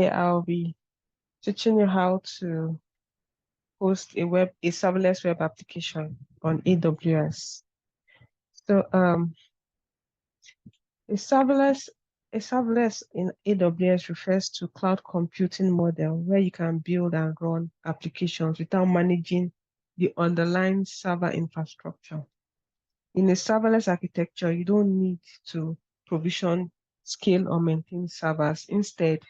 I'll be teaching you how to host a serverless web application on AWS. So a serverless in AWS refers to cloud computing model where you can build and run applications without managing the underlying server infrastructure. In a serverless architecture, you don't need to provision, scale, or maintain servers. Instead,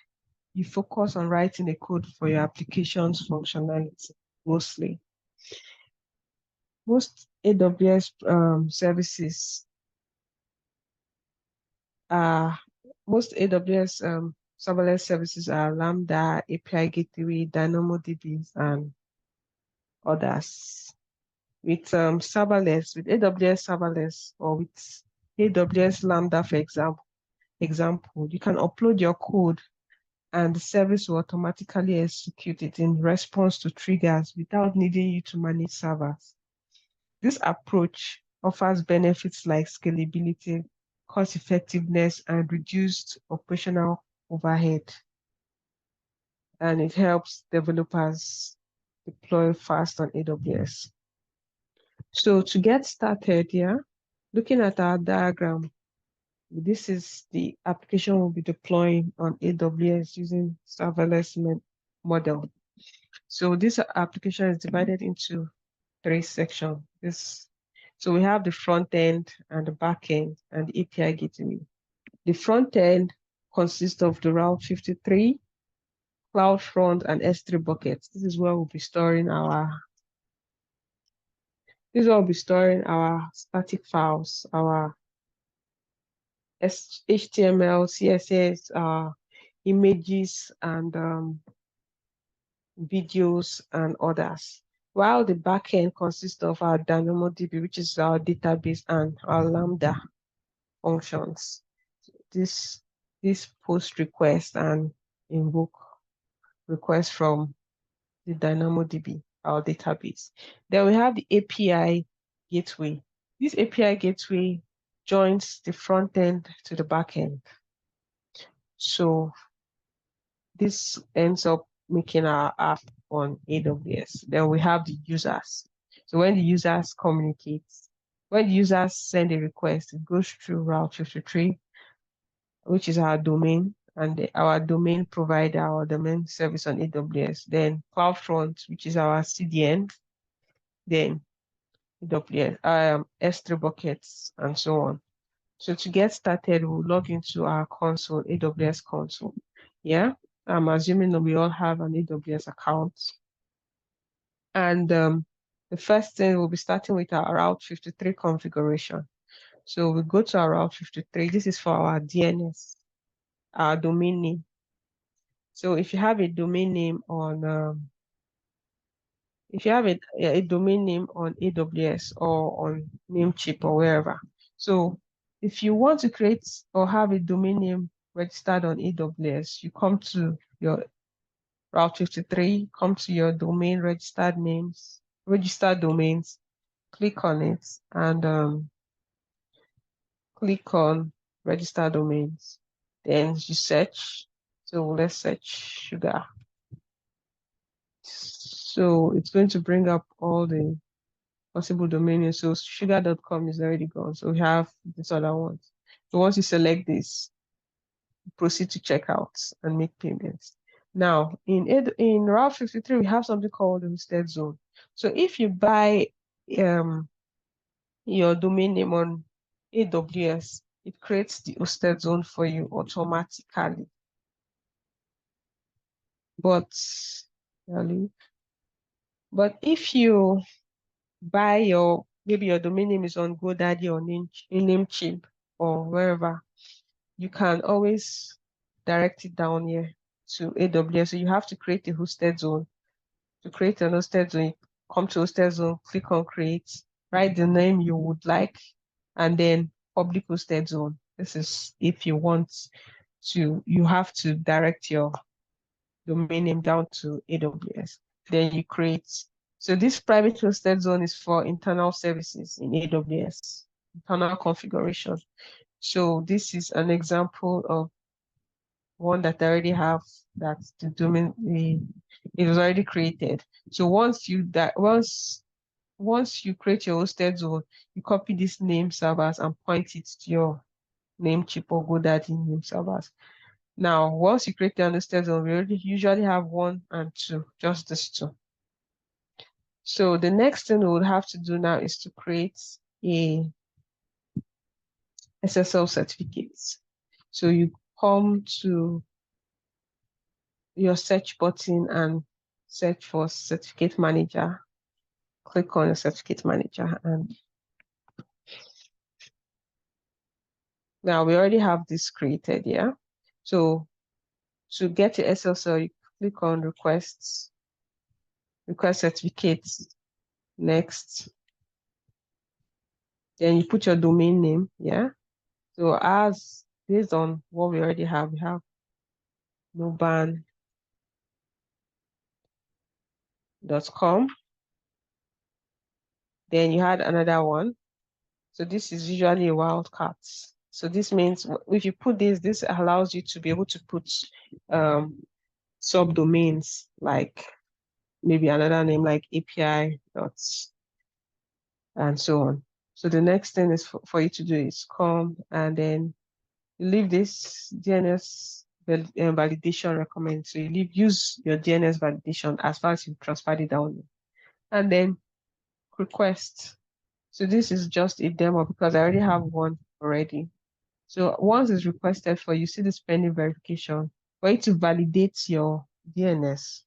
you focus on writing the code for your application's functionality mostly. Most AWS services are serverless services are Lambda, API Gateway, DynamoDB, and others. With serverless, with AWS serverless, or with AWS Lambda, for example, you can upload your code and the service will automatically execute it in response to triggers without needing you to manage servers. This approach offers benefits like scalability, cost effectiveness, and reduced operational overhead. And it helps developers deploy fast on AWS. So to get started here, looking at our diagram, this is the application we'll be deploying on AWS using serverless model. So this application is divided into 3 sections. So we have the front end and the back end and the API gateway. The front end consists of the Route 53, CloudFront, and S3 buckets. This is where we'll be storing our static files, our HTML, CSS, images, and videos, and others. While the backend consists of our DynamoDB, which is our database, and our Lambda functions. This post request and invoke request from the DynamoDB, our database. Then we have the API gateway. This API gateway joins the front end to the back end. So this ends up making our app on AWS. Then we have the users. So when the users communicate, when the users send a request, it goes through Route 53, which is our domain, and our domain provider, our domain service on AWS. Then CloudFront, which is our CDN. Then AWS, S3 buckets, and so on. So to get started, we'll log into our console, AWS console. Yeah, I'm assuming that we all have an AWS account. And the first thing, we'll be starting with our Route 53 configuration. So we go to our Route 53. This is for our DNS, our domain name. So if you have a domain name on AWS or on Namecheap or wherever. So if you want to create or have a domain name registered on AWS, you come to your Route 53, come to your domain registered domains, click on it, and click on register domains. Then you search. So let's search sugar. So it's going to bring up all the possible domain names. So sugar.com is already gone. So we have this other one. So once you select this, proceed to checkout and make payments. Now, in Route 53, we have something called the hosted zone. So if you buy your domain name on AWS, it creates the hosted zone for you automatically. But if you buy maybe your domain name is on GoDaddy or Namecheap or wherever, you can always direct it down here to AWS. So you have to create a hosted zone. To create an hosted zone, come to hosted zone, click on create, write the name you would like, and then public hosted zone. This is if you want to, you have to direct your domain name down to AWS. Then you create. So this private hosted zone is for internal services in AWS, internal configuration. So this is an example of one that I already have, that the domain, it was already created. So once you create your hosted zone, you copy this name servers and point it to your Namecheap or GoDaddy name servers. Now, once you create the hosted zone, we already usually have 1 and 2, just these two. So the next thing we would have to do now is to create a SSL certificates. So you come to your search button and search for certificate manager. Click on the certificate manager, and now we already have this created here. So to get your SSL, you click on request certificates, next. Then you put your domain name, yeah. So as based on what we already have, we have noban.com. Then you had another one. So this is usually a wildcard. So this means if you put this allows you to be able to put subdomains, like maybe another name like API dots and so on. So the next thing is for you to do is come and then leave this DNS validation recommend. So you use your DNS validation as far as you transferred it down, and then request. So this is just a demo because I already have one already. So once it's requested for you, see this pending verification for you to validate your DNS.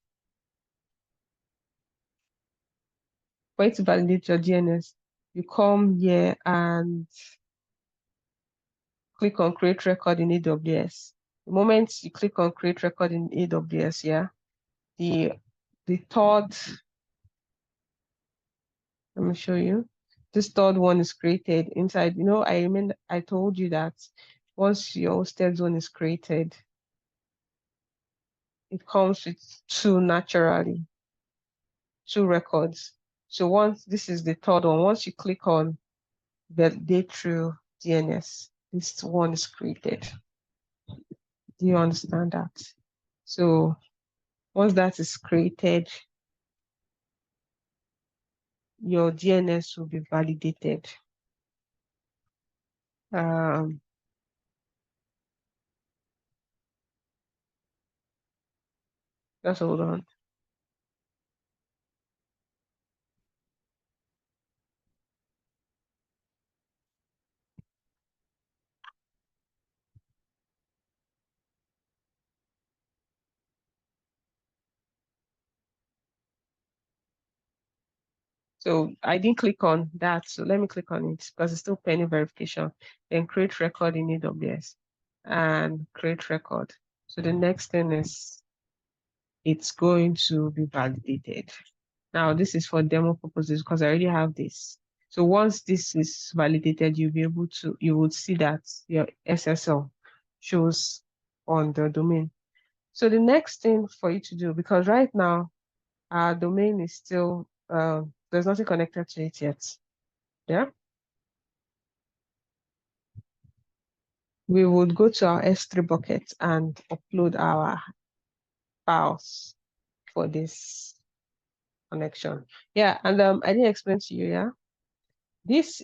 For you to validate your DNS, you come here and click on create record in AWS. The moment you click on create record in AWS, yeah, the third, let me show you. This third one is created inside. I remember I told you that once your hosted zone is created, it comes with two records. So once this is the third one, once you click on validate through DNS, this one is created. Do you understand that? So once that is created, your DNS will be validated. Just hold on. So I didn't click on that. So let me click on it because it's still pending verification. Then create record in AWS and create record. So the next thing is it's going to be validated. Now this is for demo purposes because I already have this. So once this is validated, you would see that your SSL shows on the domain. So the next thing for you to do, because right now our domain is still, there's nothing connected to it yet. Yeah. We would go to our S3 bucket and upload our files for this connection. Yeah, and I didn't explain to you, yeah. This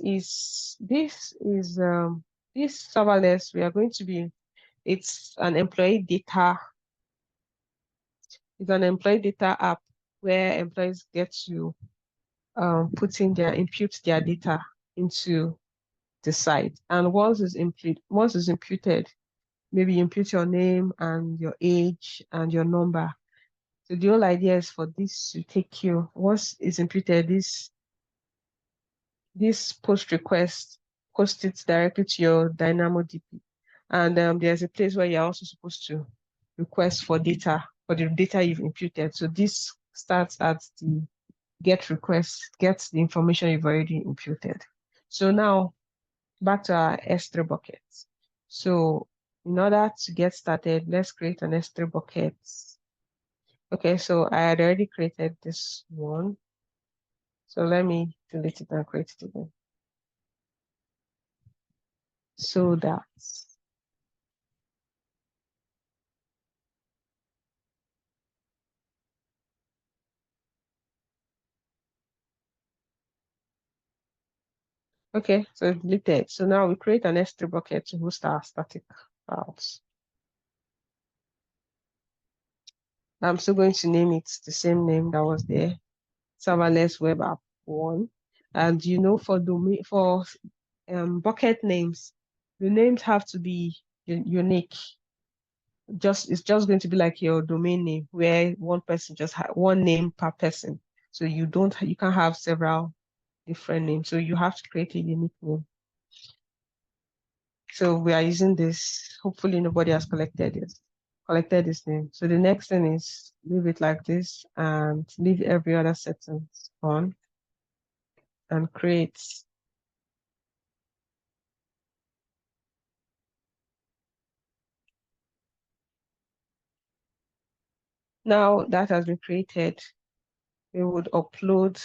serverless, we are going to be, it's an employee data app where employees get to impute their data into the site. And once it's imputed, maybe you impute your name and your age and your number. So the whole idea is for this to take you, once it's imputed, this post request, post it directly to your DynamoDB. And there's a place where you're also supposed to request for data, for the data you've imputed. So this starts at the get request, gets the information you've already imputed. So now back to our S3 bucket. So in order to get started, let's create an S3 bucket. Okay, so I had already created this one. So let me delete it and create it again. So that Okay, so it's deleted. So now we create an S3 bucket to host our static files. I'm still going to name it the same name that was there, Serverless Web App 1. And for domain bucket names, the names have to be unique. It's just going to be like your domain name, where one person just has one name per person. So you can't have several different names. So you have to create a unique name. So we are using this. Hopefully nobody has collected this name. So the next thing is leave it like this and leave every other settings on and create. Now that has been created, we would upload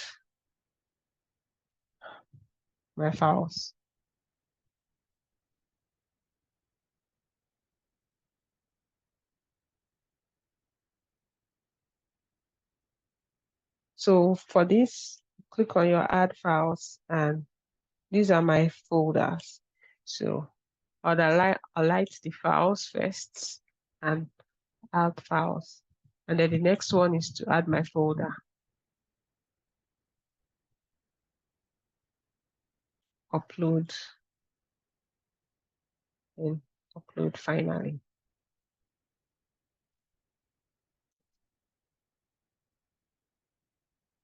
my files. So for this, click on your add files, and these are my folders. So I'll highlight the files first and add files. And then the next one is to add my folder. Upload and upload finally.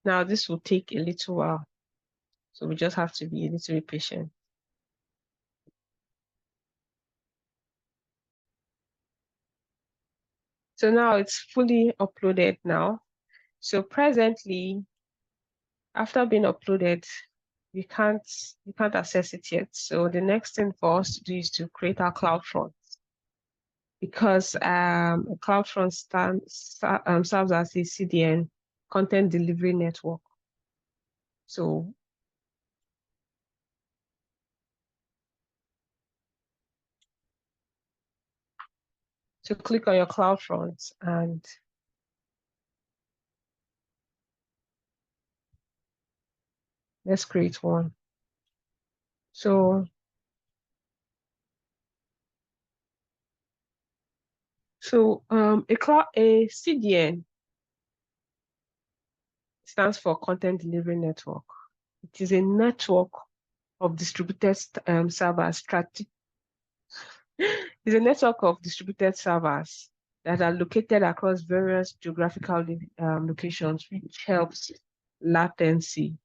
Now this will take a little while, so we just have to be a little bit patient. So now it's fully uploaded now. So presently, after being uploaded, you can't access it yet. So the next thing for us to do is to create our CloudFront, because CloudFront serves as a CDN, content delivery network. So click on your CloudFront and let's create one. So a CDN stands for Content Delivery Network. It is a network of distributed servers. It's a network of distributed servers that are located across various geographical locations, which helps latency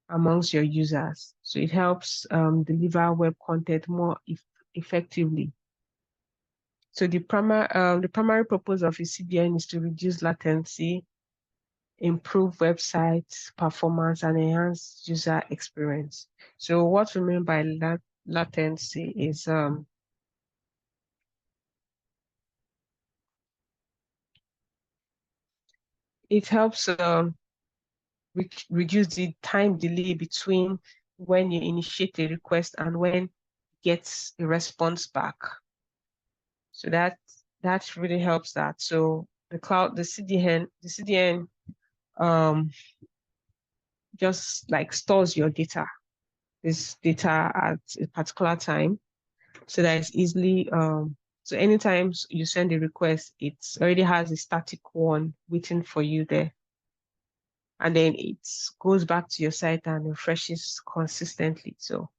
amongst your users. So it helps deliver web content more effectively. So the primary purpose of a CDN is to reduce latency, improve website performance, and enhance user experience. So what we mean by latency is it helps reduce the time delay between when you initiate a request and when it gets a response back. So that really helps that. So the CDN just like stores your data, this data at a particular time, so that it's easily so anytime you send a request, it already has a static one waiting for you there, and then it goes back to your site and refreshes consistently. So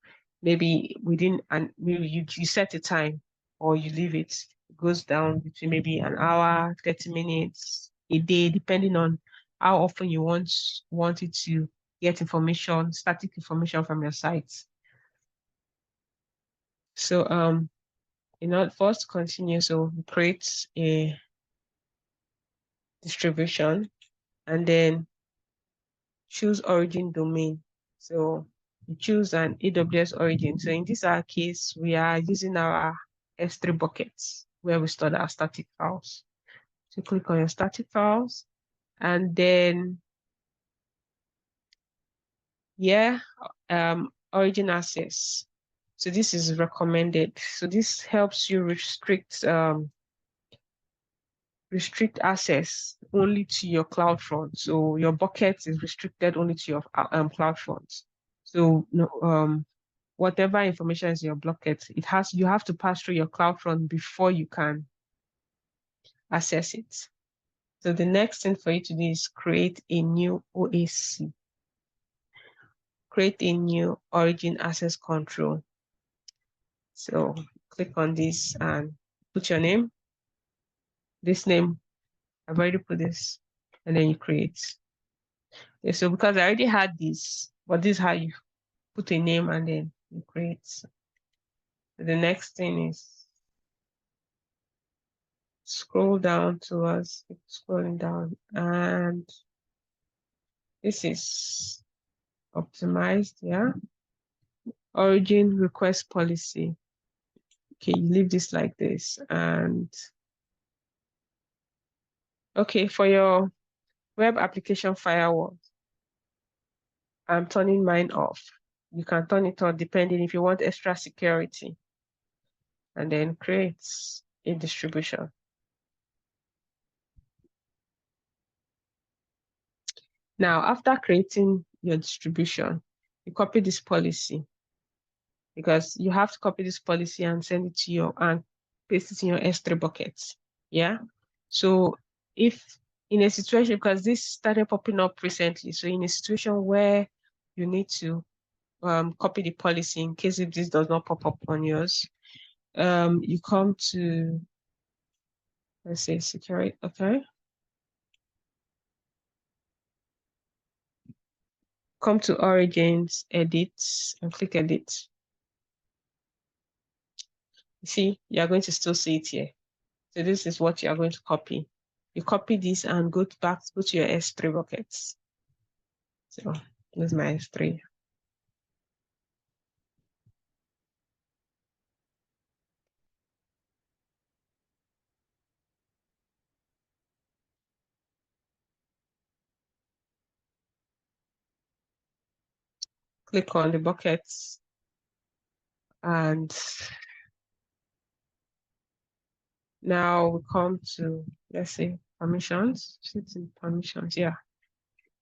maybe maybe you set a time or you leave it. It goes down between maybe an hour, 30 minutes, a day, depending on how often you want it to get static information from your site. So in order for us to continue, so we create a distribution and then choose origin domain. So we choose an AWS origin. So in this our case, we are using our S3 buckets where we store our static files. So click on your static files and then origin access. So this is recommended. So this helps you restrict access only to your CloudFront. So your bucket is restricted only to your CloudFront. So whatever information is in your bucket, you have to pass through your CloudFront before you can access it. So the next thing for you to do is create a new OAC. Create a new origin access control. So click on this and put your name. This name, I've already put this, and then you create. Okay, so because I already had this, but this is how you put a name and then you create. So the next thing is scroll down towards, keep scrolling down, and this is optimized, yeah. Origin request policy. Okay, you leave this like this. And okay, for your web application firewall, I'm turning mine off. You can turn it on depending if you want extra security. And then create a distribution. Now, after creating your distribution, you copy this policy because you have to copy this policy and send it to your and paste it in your S3 buckets. Yeah. So if in a situation, because this started popping up recently, so in a situation where you need to copy the policy in case if this does not pop up on yours, you come to, let's say, security, okay. Come to origins, edit, and click edit. You see, you're going to still see it here. So this is what you are going to copy. You copy this and go to your S3 buckets. So this is my S3. Click on the buckets and now we come to, let's say, permissions. It's in permissions, yeah.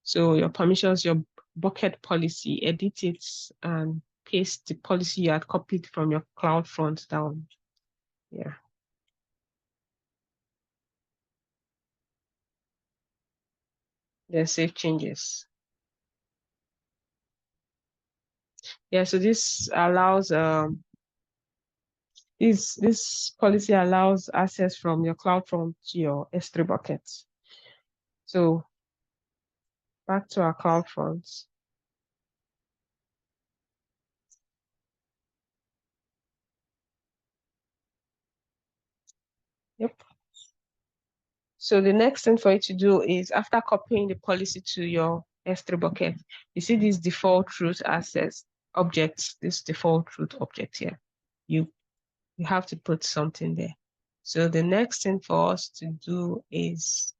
So your permissions, your bucket policy, edit it and paste the policy you had copied from your CloudFront down. Yeah. Then save changes. Yeah, so this allows this policy allows access from your CloudFront to your S3 buckets. So back to our CloudFront. Yep. So the next thing for you to do is after copying the policy to your S3 bucket, you see this default root access object, this default root object here. You have to put something there. So the next thing for us to do is,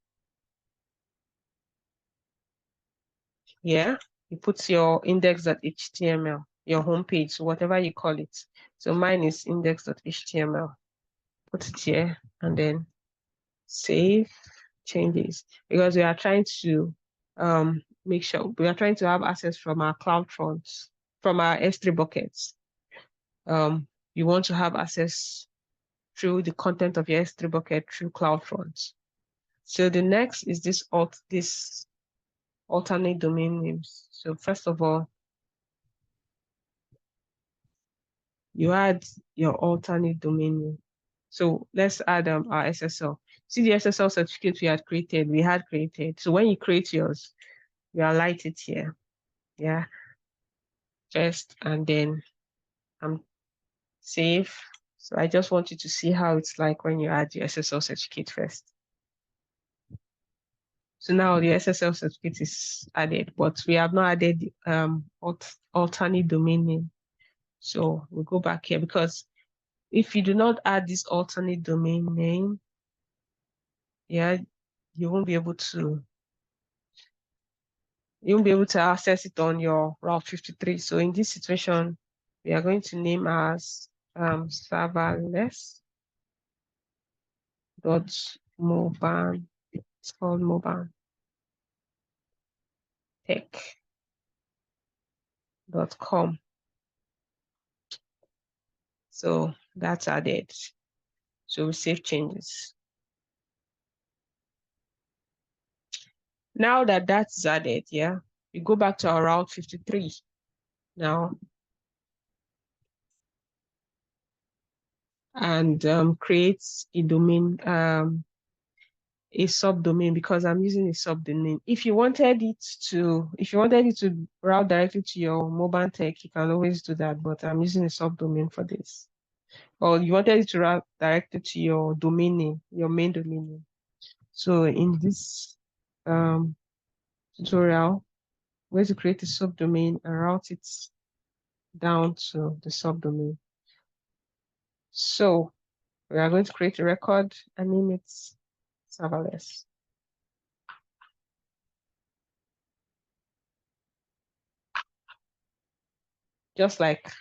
yeah, you put your index.html, your homepage, whatever you call it. So mine is index.html. Put it here and then save changes because we are trying to make sure we are trying to have access from our CloudFront, from our S3 buckets. You want to have access through the content of your S3 bucket through CloudFront. So the next is this alternate domain names. So first of all, you add your alternate domain name. So let's add our SSL. See the SSL certificate we had created. So when you create yours, you highlight it here. Yeah. First, and then save. So I just want you to see how it's like when you add your SSL certificate first. So now the SSL certificate is added, but we have not added alternate domain name. So we'll go back here because if you do not add this alternate domain name, yeah, you won't be able to access it on your Route 53. So in this situation, we are going to name as serverless dot mobile. It's called mobile tech.com. So that's added. So we save changes. Now that that's added, yeah, we go back to our Route 53 now and create a domain, a subdomain, because I'm using a subdomain. If you wanted it to route directly to your mobile tech, you can always do that, but I'm using a subdomain for this. Or you wanted it to route directly to your domain name, your main domain name. So in this tutorial, we're going to create a subdomain and route it down to the subdomain. So we are going to create a record and name it serverless. Just like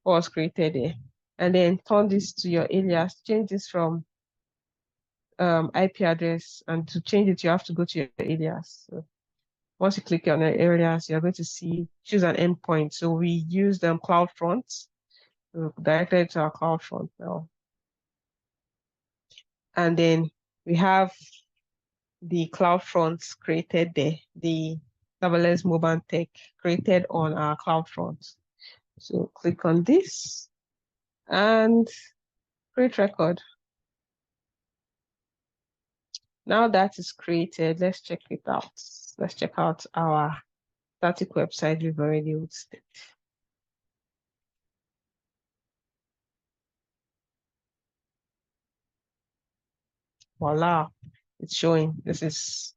what was created there. And then turn this to your alias, change this from IP address, and to change it, you have to go to your alias. So once you click on the alias, you're going to see, choose an endpoint. So we use CloudFront, directly to our CloudFront now. And then we have the CloudFront created there, the serverless mobile tech created on our CloudFront. So click on this and create record. Now that is created, let's check it out. Let's check out our static website we've already hosted. Voila, it's showing. This is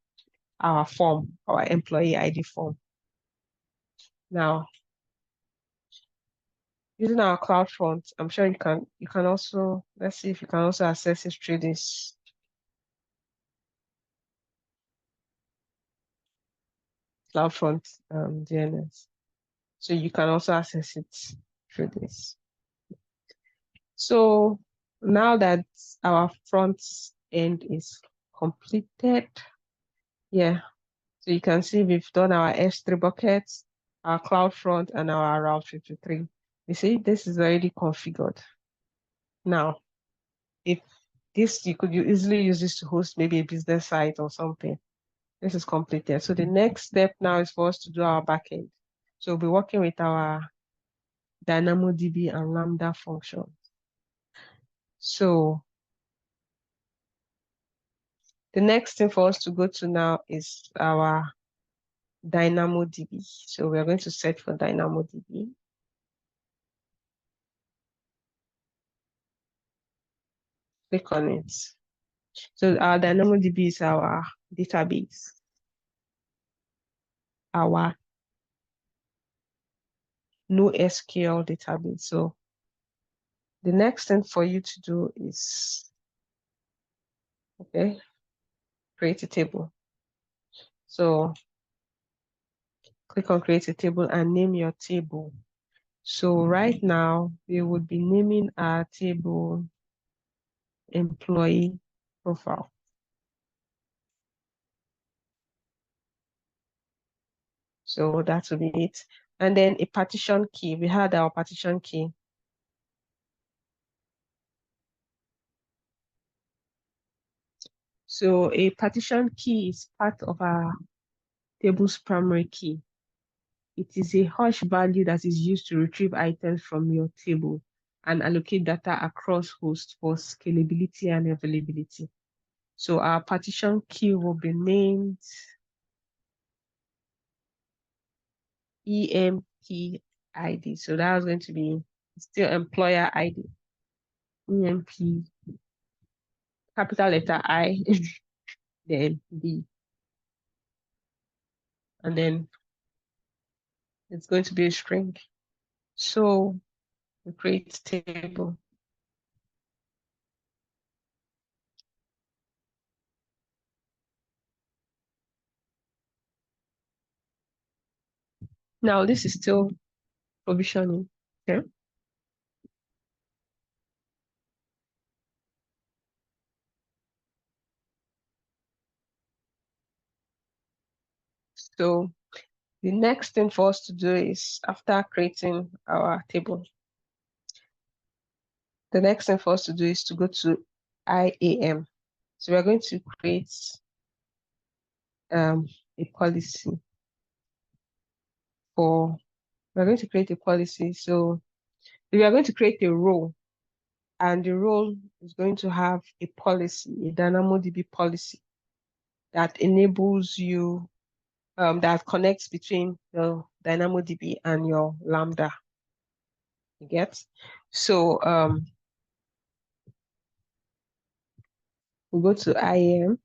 our form, our employee ID form. Now, using our CloudFront, I'm sure you can also, let's see if you can also access it through this CloudFront DNS. So you can also access it through this. So now that our front end is completed, yeah, so you can see we've done our S3 buckets, our CloudFront, and our Route 53. You see, this is already configured. Now, if this, you could easily use this to host maybe a business site or something. This is completed. So the next step now is for us to do our backend. So we'll be working with our DynamoDB and Lambda functions. So the next thing for us to go to now is our DynamoDB. So we're going to search for DynamoDB. Click on it. So our DynamoDB is our database, our NoSQL database. So the next thing for you to do is, okay, create a table. So click on create a table and name your table. So right now we would be naming our table employee profile. So that will be it. And then a partition key. We had our partition key. So a partition key is part of our table's primary key. It is a hash value that is used to retrieve items from your table and allocate data across hosts for scalability and availability. So our partition key will be named EMP ID. So that is going to be still employer ID. EMP, capital letter I, then D. And then it's going to be a string. So we create table. Now this is still provisioning. Okay. So the next thing for us to do is, after creating our table, The next thing for us to do is to go to IAM. So we're going to create a policy for, we're going to create a policy. So we are going to create a role, and the role is going to have a policy, a DynamoDB policy that enables you, that connects between the DynamoDB and your Lambda. You get? So we go to IAM.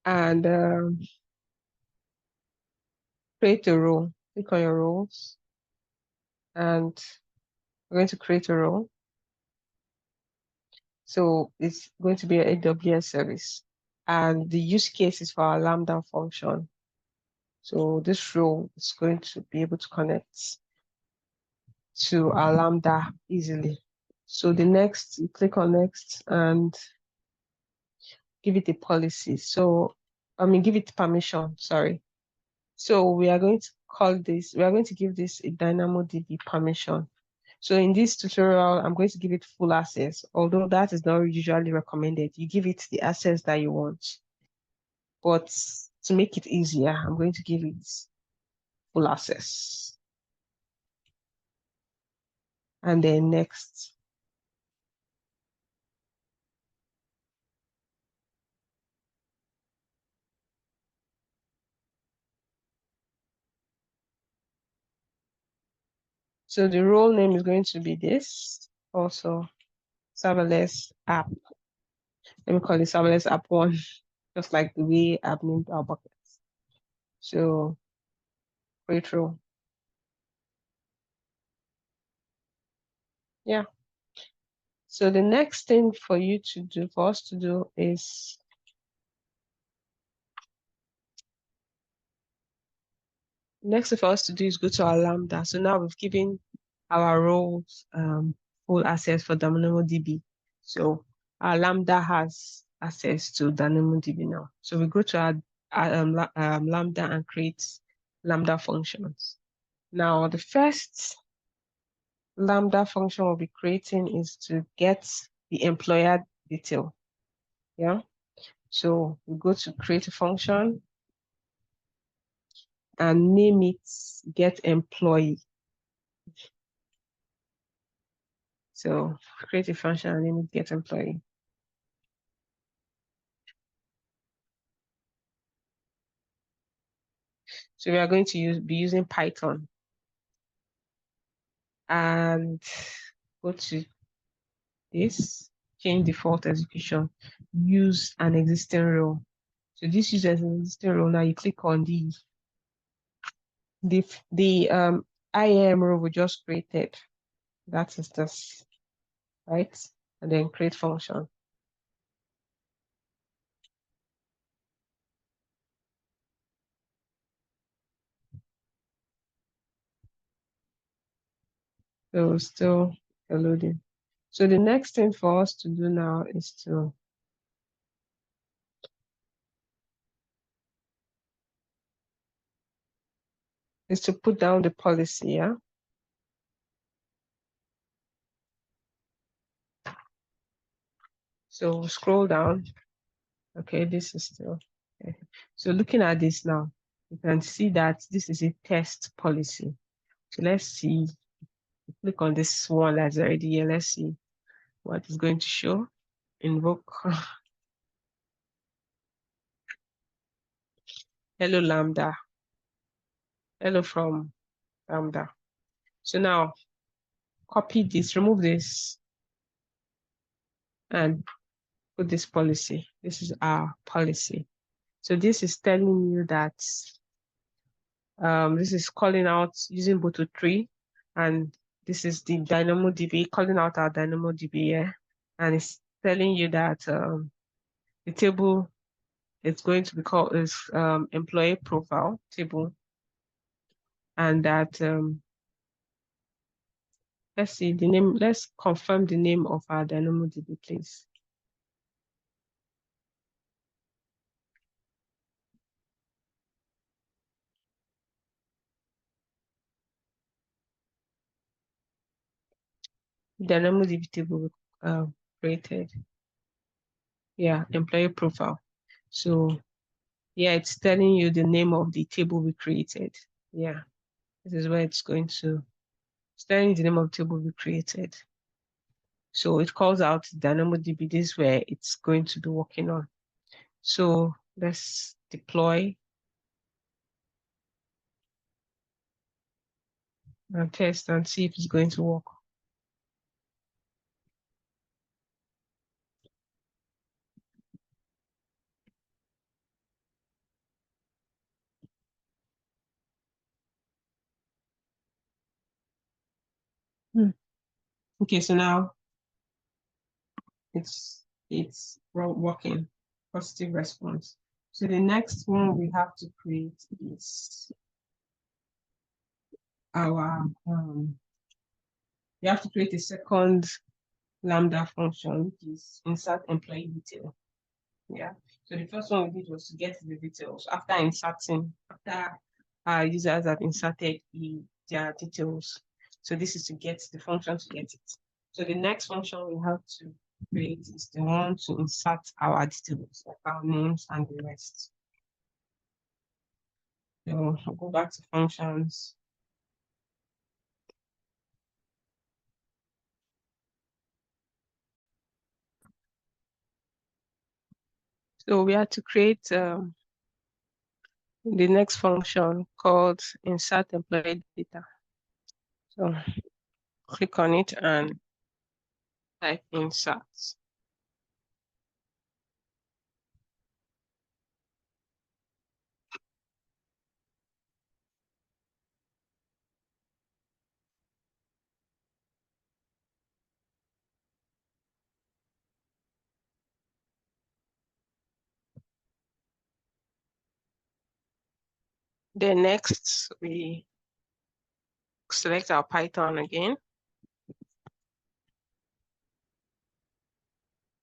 And create a role. Click on your roles, and we're going to create a role. So it's going to be an AWS service, and the use case is for our Lambda function. So this role is going to be able to connect to our Lambda easily. So the next, you click on next and give it a policy. So, give it permission, sorry. So we are going to call this, we are going to give this a DynamoDB permission. So in this tutorial, I'm going to give it full access, although that is not usually recommended. You give it the access that you want. But to make it easier, I'm going to give it full access. And then next. So the role name is going to be this, also serverless app. Let me call it serverless app 1, just like the way I've named our buckets. So create role. Yeah. So the next thing for you to do, for us to do is next thing for us to do is go to our Lambda. So now we've given our roles full access for DynamoDB. So our Lambda has access to DynamoDB now. So we go to our Lambda and create Lambda functions. Now the first Lambda function we'll be creating is to get the employer detail. Yeah. So we go to create a function and name it get employee. So create a function and name it get employee. So we are going to be using Python, and go to this, change default execution, use an existing role. So this uses an existing role. Now you click on the IAM role we just created. That is this, right? And then create function. So still loading. So the next thing for us to do now is to put down the policy, yeah? So scroll down. Okay, this is still okay. So looking at this now, you can see that this is a test policy. So let's see, click on this one that's already here. Let's see what is going to show. Invoke. Hello Lambda. Hello from Lambda. So now copy this, remove this, and put this policy. This is our policy. So this is telling you that this is calling out using Boto3, and this is the DynamoDB, calling out our DynamoDB here, and it's telling you that the table is going to be called is employee profile table, and that let's see the name. Let's confirm the name of our DynamoDB, please. DynamoDB table created. Yeah, employee profile. So yeah, it's telling you the name of the table we created. Yeah, this is where it's going to. It's telling you the name of the table we created. So it calls out DynamoDB. This is where it's going to be working on. So let's deploy and test and see if it's going to work. Okay, so now it's working, positive response. So the next one we have to create is our we have to create a second Lambda function, which is insert employee detail. Yeah. So the first one we did was to get the details after our users have inserted their details. So this is to get the function to get it. So the next function we have to create is the one to insert our details, like our names and the rest. So I'll go back to functions. So we have to create the next function called insert employee data. So click on it and type insert. Then next we select our Python again.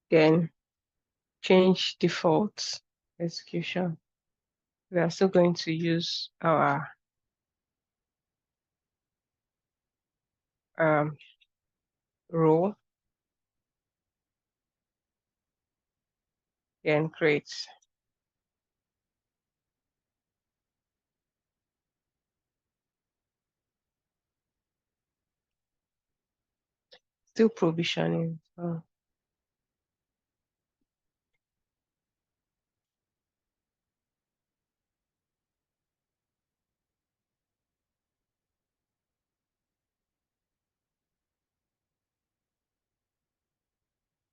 Then change default execution. We are still going to use our role, then create. Still provisioning. So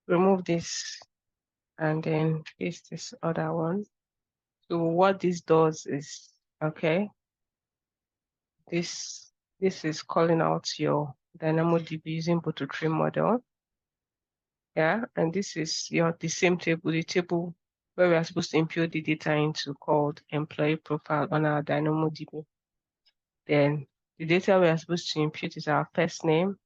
remove this and then paste this other one. So what this does is, okay, this is calling out your DynamoDB using Boto3 model. Yeah, and this is the same table, the table where we are supposed to impute the data into called employee profile on our DynamoDB. Then the data we are supposed to impute is our first name,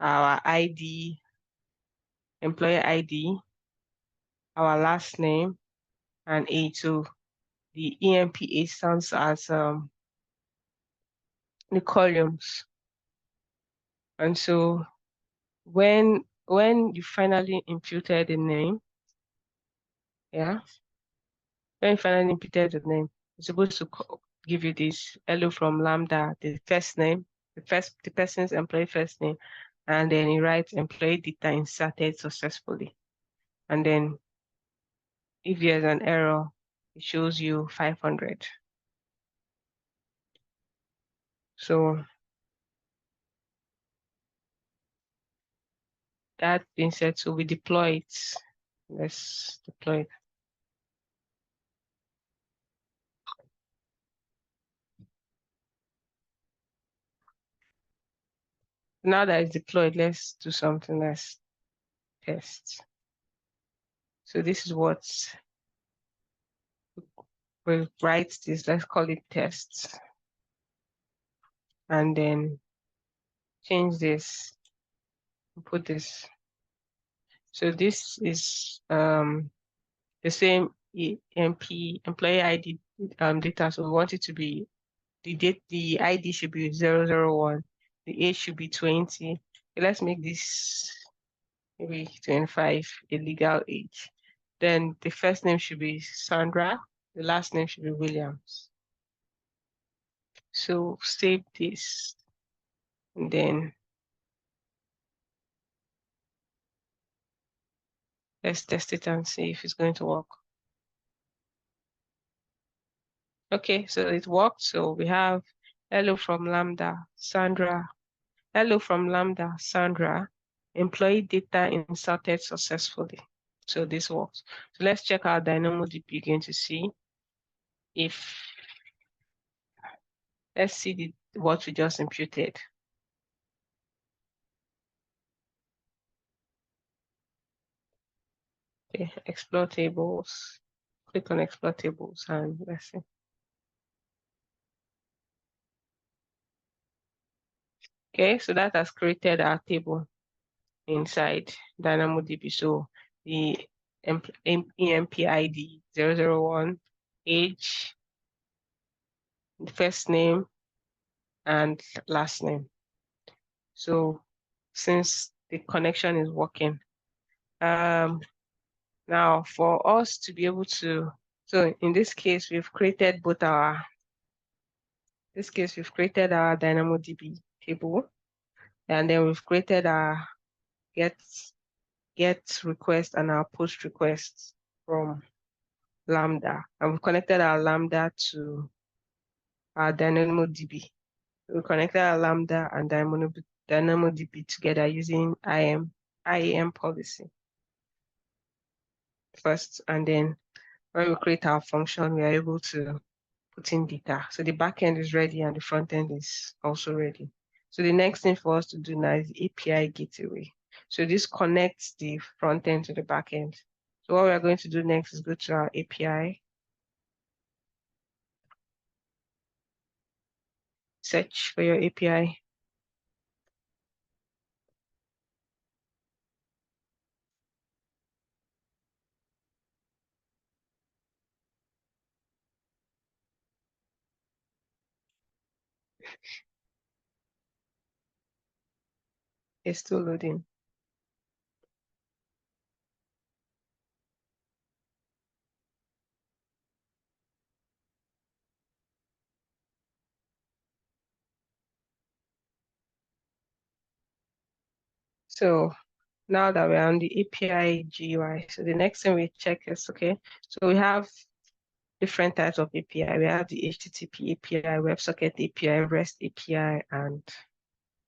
our ID, employer ID, our last name, and age. So the EMPA stands as the columns. And so when you finally imputed the name, yeah, when you finally imputed the name, it's supposed to give you this hello from Lambda, the first name, the person's employee first name, and then you write employee data inserted successfully. And then if there's an error, it shows you 500. So that being said, so we deploy it. Let's deploy it. Now that it's deployed, let's do something. Let's test. So this is what we'll write this, let's call it tests, and then change this, put this. So this is the same employee ID data. So we want it to be the ID should be 001, the age should be 20. Okay, let's make this maybe 25, a legal age. Then the first name should be Sandra, the last name should be Williams. So save this, and then let's test it and see if it's going to work. Okay, so it worked. So we have hello from Lambda, Sandra. Hello from Lambda, Sandra. Employee data inserted successfully. So this works. So let's check our DynamoDB again to see if, let's see what we just imputed. Okay, explore tables. Click on explore tables and let's see. Okay, so that has created our table inside DynamoDB. So the EMP ID 001, age, the first name, and last name. So since the connection is working, now for us to be able to, so in this case, we've created both our, DynamoDB table, and then we've created our get request and our post requests from Lambda, and we've connected our Lambda to our DynamoDB. We connected our Lambda and DynamoDB together using IAM policy first, and then when we create our function, we are able to put in data. So the backend is ready and the front end is also ready. So the next thing for us to do now is the API gateway. So this connects the front end to the backend. So what we are going to do next is go to our API, search for your API. It's still loading. So now that we're on the API GUI, so the next thing we check is, okay, so we have different types of API. We have the HTTP API, WebSocket API, REST API, and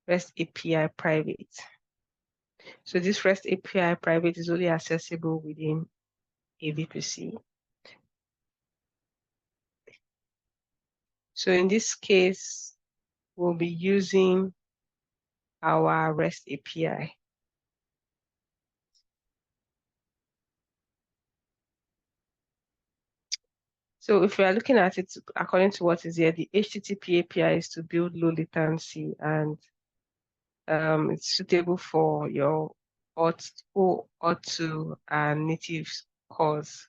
REST API private. So this REST API private is only accessible within a VPC. So in this case, we'll be using our REST API. So if we are looking at it according to what is here, the HTTP API is to build low latency, and it's suitable for your auth2 and native calls.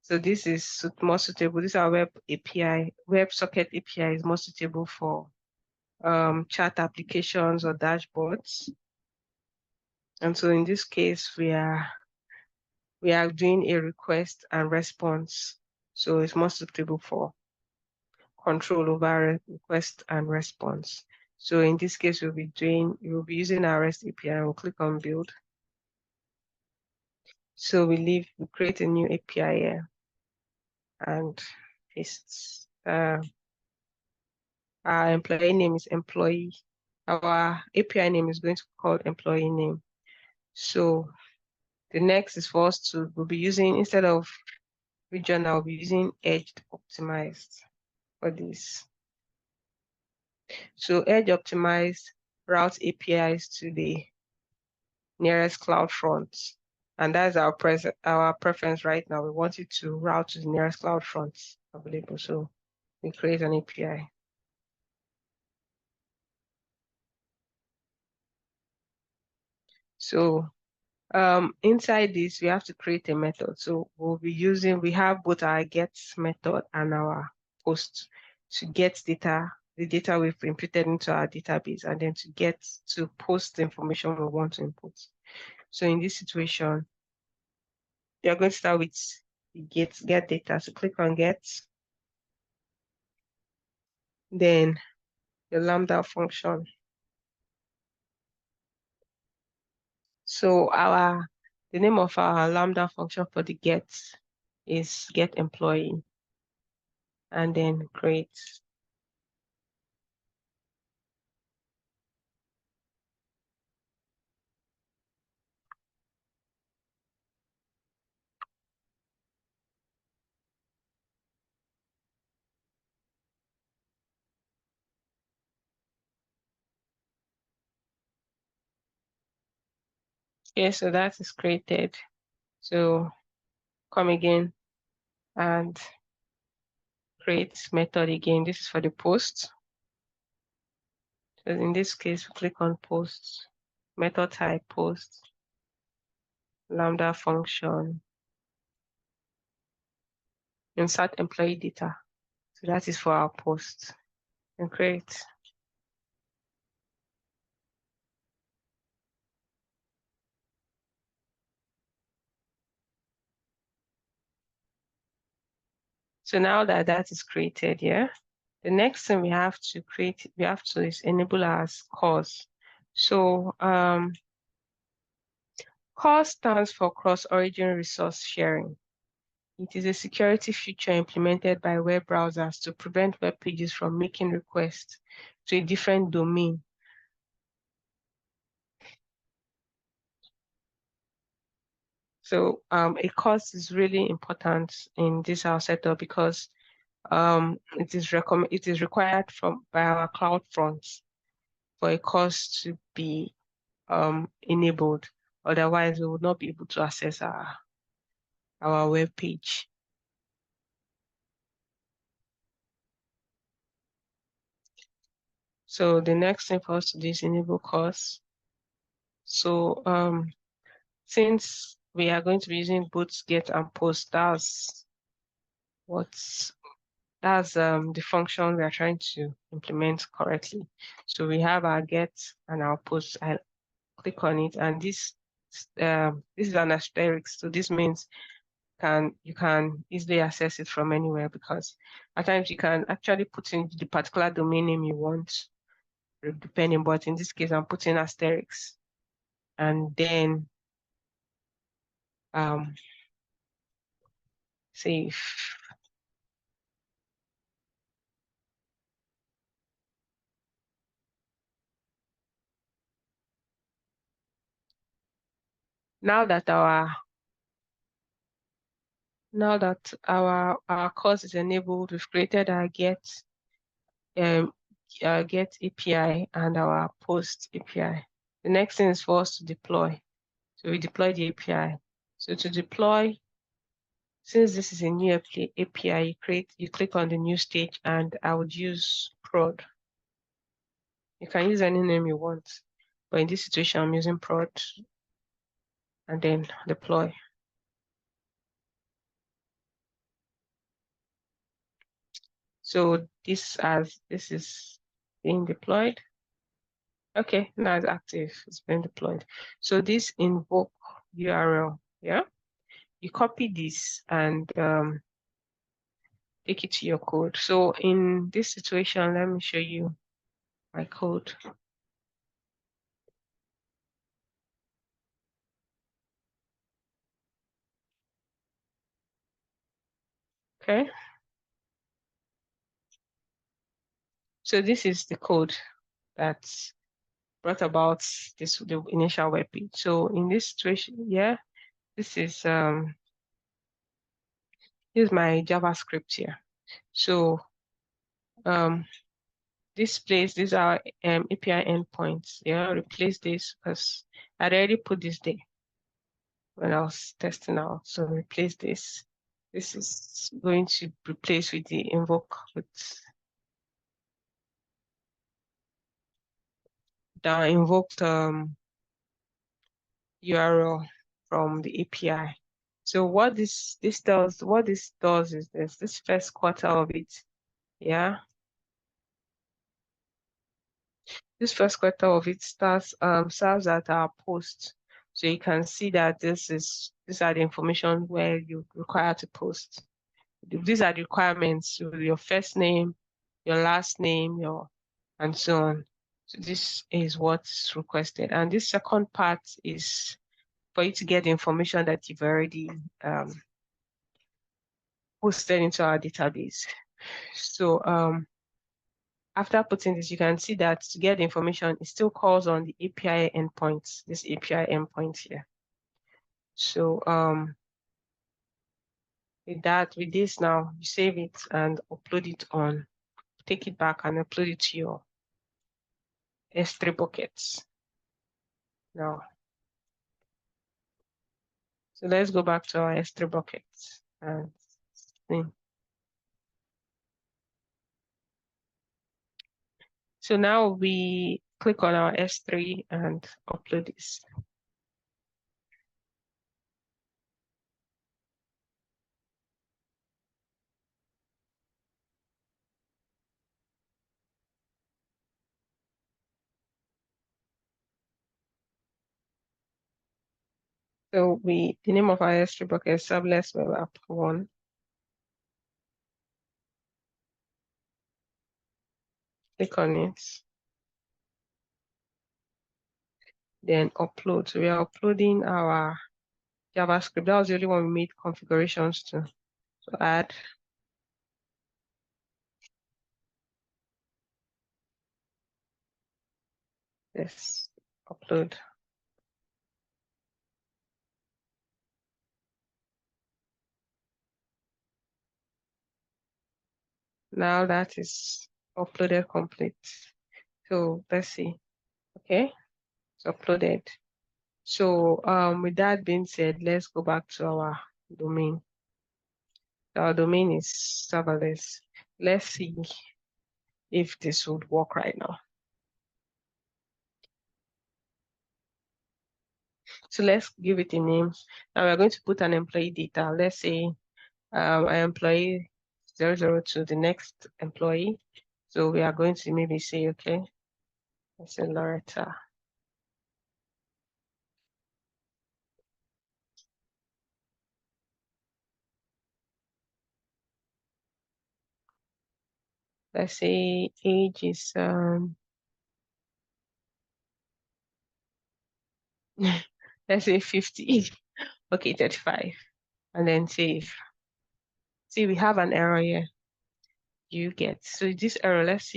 So this is more suitable. This is our web API. WebSocket API is more suitable for chat applications or dashboards. And so in this case, we are doing a request and response. So it's more suitable for control over request and response. So in this case, we'll be using our REST API, and we'll click on build. So we create a new API here and paste. Our employee name is employee. Our API name is going to be called employee name. So the next is for us to, we'll be using, instead of region, I'll be using edge optimized for this. So edge optimized routes APIs to the nearest CloudFront. And that's our preference right now. We want it to route to the nearest CloudFront. available. So we create an API. So inside this, we have to create a method. So we have both our get method and our post to get data, the data we've inputted into our database, and then to post the information we want to input. So in this situation, you're going to start with the get data. So click on get, then the Lambda function. So the name of our Lambda function for the get is get employee, and then create. Okay, so that is created. So come again and create method again. This is for the post. So in this case, we click on post, method type post, Lambda function, insert employee data. So that is for our post, and create. So now that that is created, yeah, the next thing we have to is enable our CORS. So CORS stands for Cross-Origin Resource Sharing. It is a security feature implemented by web browsers to prevent web pages from making requests to a different domain. So a CORS is really important in this our setup because it is required by our CloudFront for a CORS to be enabled. Otherwise, we would not be able to access our web page. So the next thing for us to do is enable CORS. So since we are going to be using both get and post, that's the function we are trying to implement correctly. So we have our get and our post. I click on it, and this is an asterisk. So this means you can easily access it from anywhere, because at times you can actually put in the particular domain name you want, depending. But in this case, I'm putting asterisk, and then save. Now that our course is enabled, we've created our um, get API and our post API. The next thing is for us to deploy. So we deploy the API. So to deploy, since this is a new API, you click on the new stage, and I would use prod. You can use any name you want, but in this situation, I'm using prod, and then deploy. So this is being deployed. Okay, now it's active. It's been deployed. So this invoke URL, yeah, you copy this and take it to your code. So in this situation, let me show you my code. Okay. So this is the code that's brought about the initial web page. So in this situation, yeah, this is my JavaScript here. So these are API endpoints. Yeah, replace this because I already put this there when I was testing out. So replace this. This is going to replace with the invoke with the invoked URL from the API. So what this does, is this first quarter of it, yeah. This first quarter of it serves as our post. So you can see that these are the information where you require to post. These are the requirements. So your first name, your last name, and so on. So this is what's requested. And this second part is for you to get the information that you've already posted into our database. So after putting this, you can see that to get the information, it still calls on the API endpoints, this API endpoint here. So with this now, you save it and upload it on, take it back and upload it to your S3 buckets. Now, so let's go back to our S3 buckets and see. So now we click on our S3 and upload this. So the name of our S3 bucket is Serveless Webapp 1. Click on it. Then upload. So we are uploading our JavaScript. That was the only one we made configurations to. So add. Yes, upload. Now that is uploaded complete. So let's see. Okay, it's uploaded. So with that being said, let's go back to our domain. Our domain is serverless. Let's see if this would work right now. So let's give it a name. Now we're going to put an employee data. Let's say employee 002, the next employee. So we are going to maybe say, okay, let's say Loretta. Let's say age is let's say 50. Okay, 35. And then save. See, we have an error here. You get. So this error, let's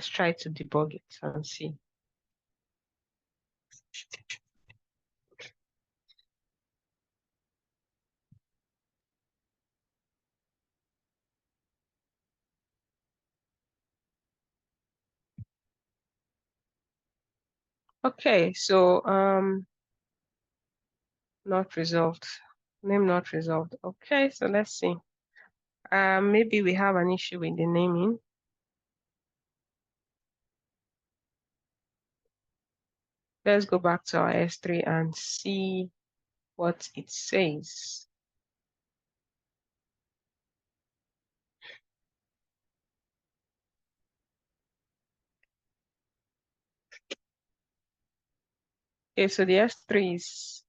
try to debug it and see. Okay, so not resolved. Name not resolved. Okay, so let's see. Maybe we have an issue with the naming. Let's go back to our S3 and see what it says. Okay, so the S3 is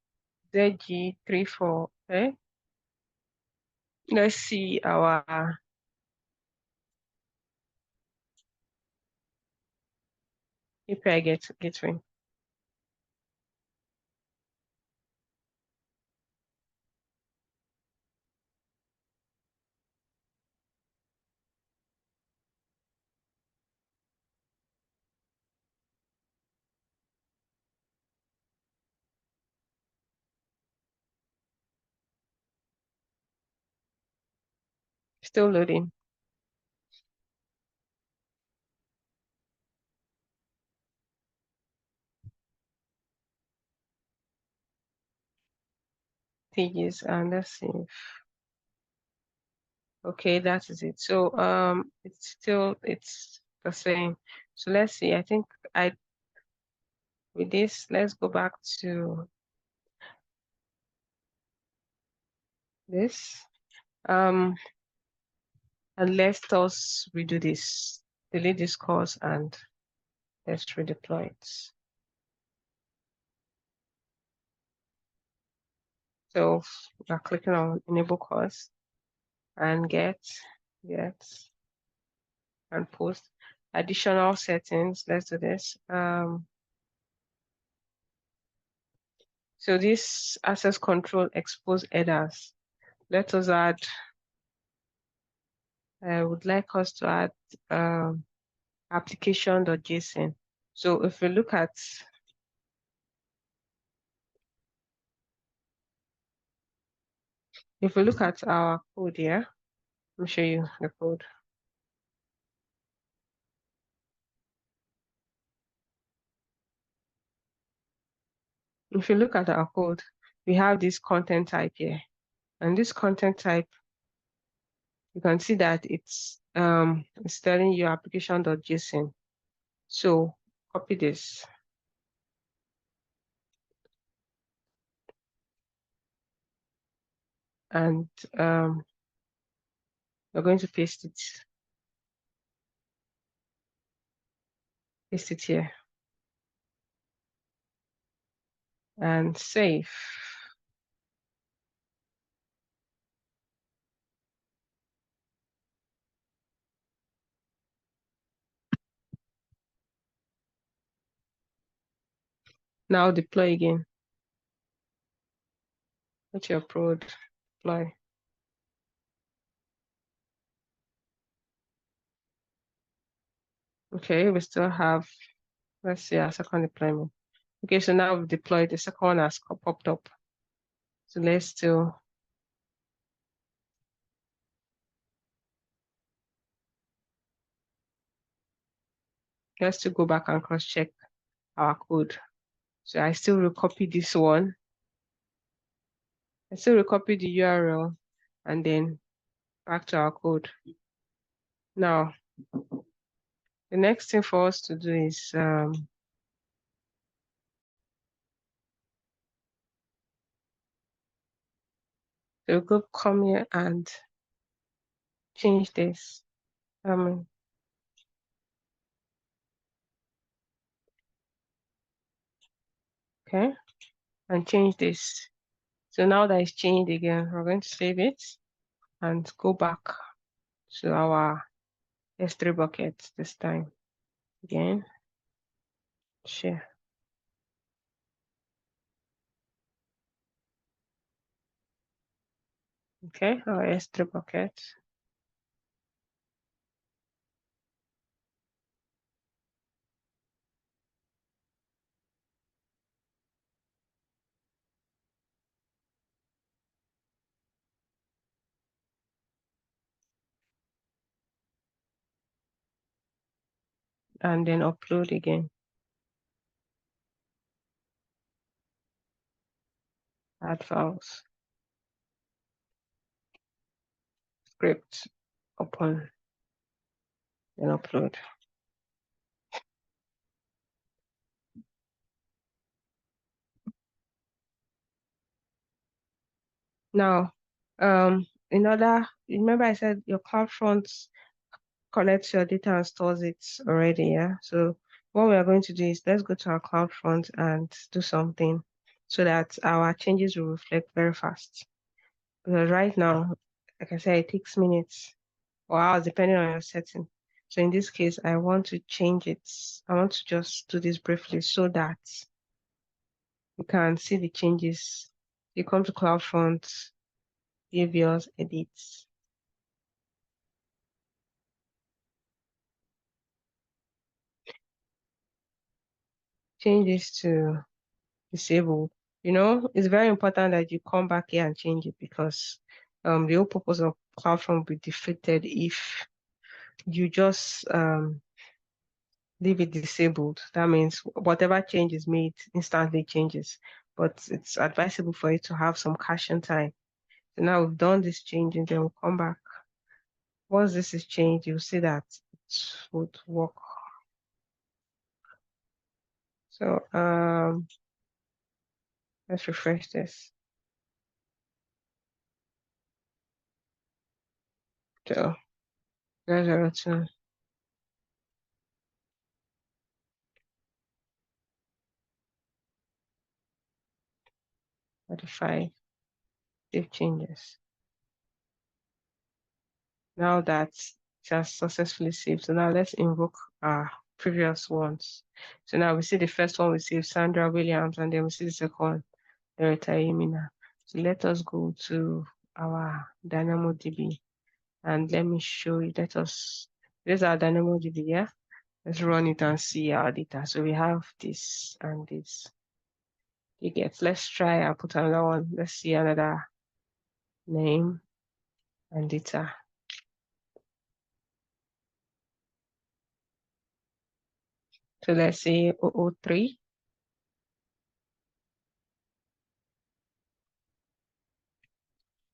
ZG34. Okay, let's see our API gateway. Still loading. pages, and let's see. Okay, that is it. So it's the same. So let's see. I think with this, let's go back to this. And let us redo this. Delete this course and let's redeploy it. So we're clicking on enable course and get and post additional settings. Let's do this. So this access control expose headers. Let us add, I would like us to add application.json. So if we look at our code here, let me show you the code. If you look at our code, we have this content type here. And this content type, you can see that it's telling you application.json. So copy this. And we're going to paste it here and save. Now deploy again. Let your prod deploy. Okay, we still have, let's see our second deployment. Okay, so now we've deployed, the second one has popped up. So let's still go back and cross-check our code. So I still recopy this one. I still recopy the URL and then back to our code. Now, the next thing for us to do is so go come here and change this. Okay, and change this. So now that it's changed again, we're going to save it and go back to our S3 bucket this time. Again, share. Okay, our S3 bucket. And then upload again. Add files. Script, open, then upload. Now, remember I said your CloudFront collects your data and stores it already, yeah? So what we are going to do is let's go to our CloudFront and do something so that our changes will reflect very fast. Because right now, like I said, it takes minutes or hours depending on your setting. So in this case, I want to change it. I want to just do this briefly so that you can see the changes. You come to CloudFront, behaviors, edits. Change this to disabled. It's very important that you come back here and change it because the whole purpose of CloudFront will be defeated if you just leave it disabled. That means whatever change is made instantly changes. but it's advisable for it to have some caching time. So now we've done this change, and then we'll come back. Once this is changed, you'll see that it would work. So let's refresh this. So 002. Modify, save changes. Now that it has successfully saved, so now let's invoke our previous ones. So now we see the first one we saved, Sandra Williams, and then we see the second one, Dorota Emina. So let us go to our DynamoDB, and let me show you. This is our DynamoDB, yeah? Let's run it and see our data. So we have this and this. You get, let's try and put another one. Let's see another name and data. So let's say 003.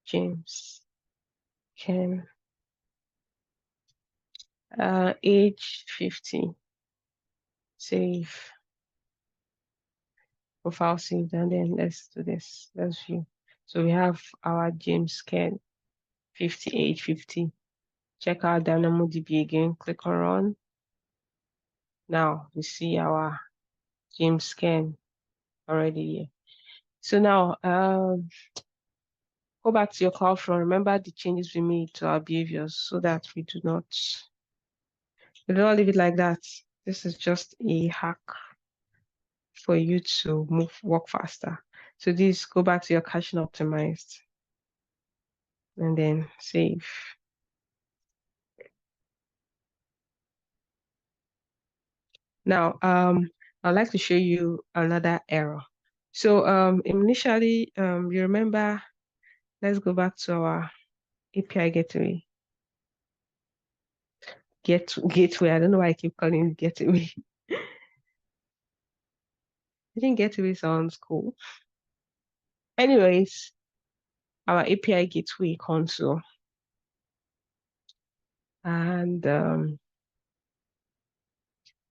James Ken, age 50, save, profile saved, and then let's do this. Let's view. So we have our James Ken, 50, age 50. Check out DynamoDB again, click on run. Now we see our James Ken already here. So now go back to your CloudFront. Remember the changes we made to our behaviors so that we do not leave it like that. This is just a hack for you to work faster. So this, go back to your caching optimized and then save. Now, I'd like to show you another error. So initially, you remember, let's go back to our API gateway. Gateway, I don't know why I keep calling it gateway. I think gateway sounds cool. Anyways, our API gateway console. And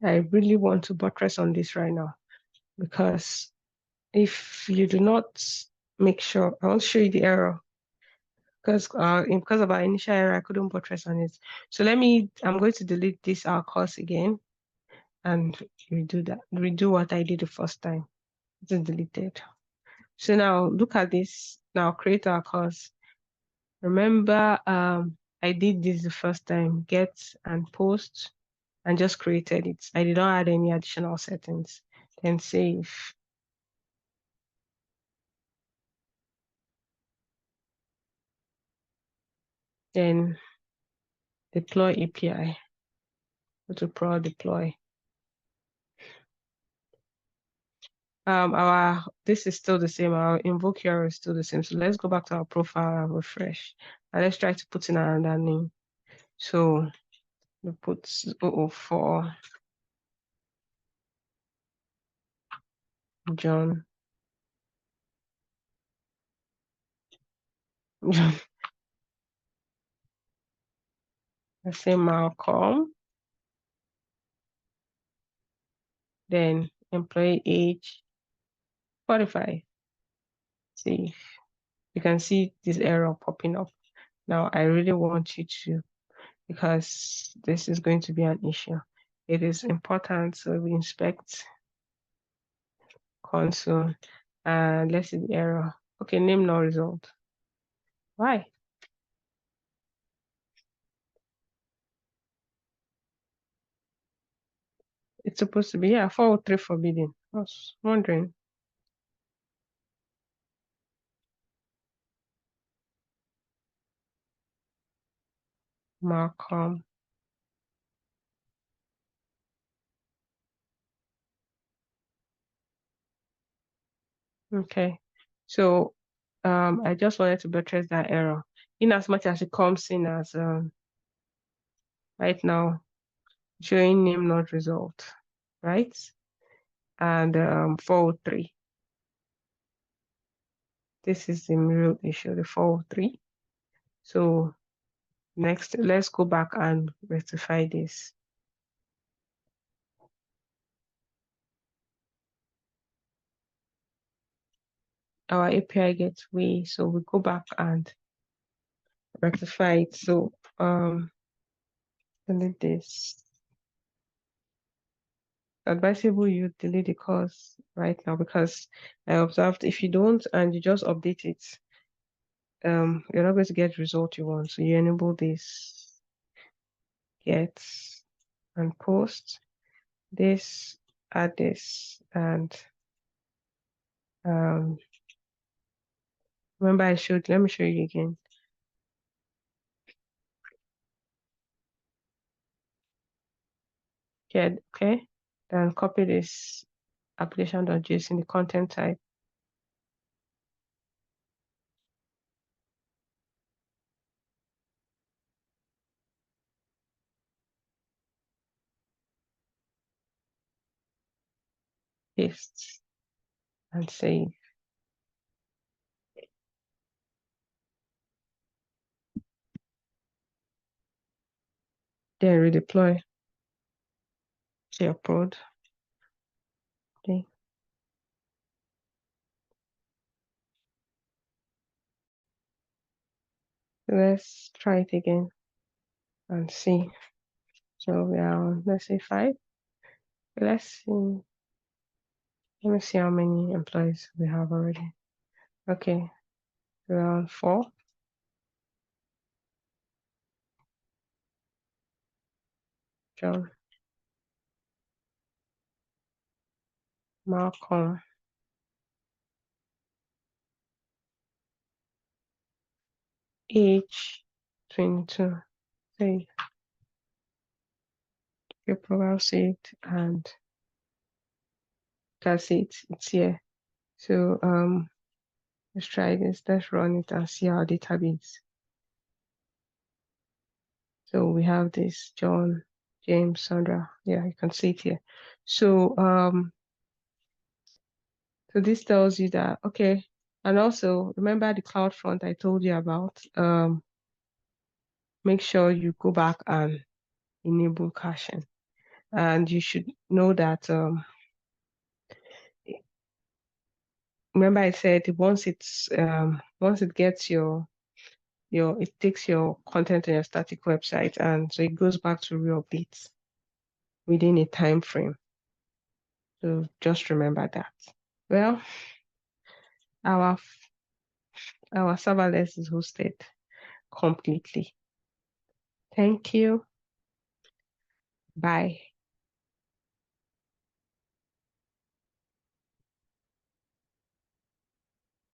I really want to buttress on this right now, because if you do not make sure, I want to show you the error, because of our initial error, I couldn't buttress on it. So I'm going to delete this our course again and redo what I did the first time. It's deleted. So now look at this. Now create our course. Remember, I did this the first time, get and post, and just created it. I did not add any additional settings. Then save. Then deploy API. Go to pro deploy. This is still the same. Our invoke URL is still the same. So let's go back to our profile and refresh. And let's try to put in another name. So we put 004 John. Let's say Malcolm. Then employee age 45. See, you can see this error popping up. Now I really want you to, because this is going to be an issue. It is important. So we inspect console and let's see the error. Okay, name no result. Why? It's supposed to be, yeah, 403 forbidden. I was wondering. Malcolm. Okay. So I just wanted to buttress that error. In as much as it comes in as right now, showing name not result, right? And 403. This is the real issue, the 403. So next, let's go back and rectify this. Our API gateway, so we go back and rectify it. So delete this. Advisable you delete the course right now, because I observed if you don't and you just update it, you're not going to get the result you want. So you enable this get and post this, add this, and remember I showed, let me show you again. Get, okay, then copy this application.json, the content type. Paste and save. Then redeploy to your prod. Okay. Let's try it again and see. So we are on, let's say 5. Let's see. Let me see how many employees we have already. Okay, we're on 4. John, Malcolm, age 22. Save. Your profile saved, and you can see it's here. So let's try this. Let's run it and see our database. So we have this John, James, Sandra. Yeah, you can see it here. So so this tells you that, okay, and also remember the CloudFront I told you about. Make sure you go back and enable caching. And you should know that remember I said once it gets it takes your content on your static website, and so it goes back to re-updates within a time frame. So just remember that. Well, our serverless is hosted completely. Thank you. Bye.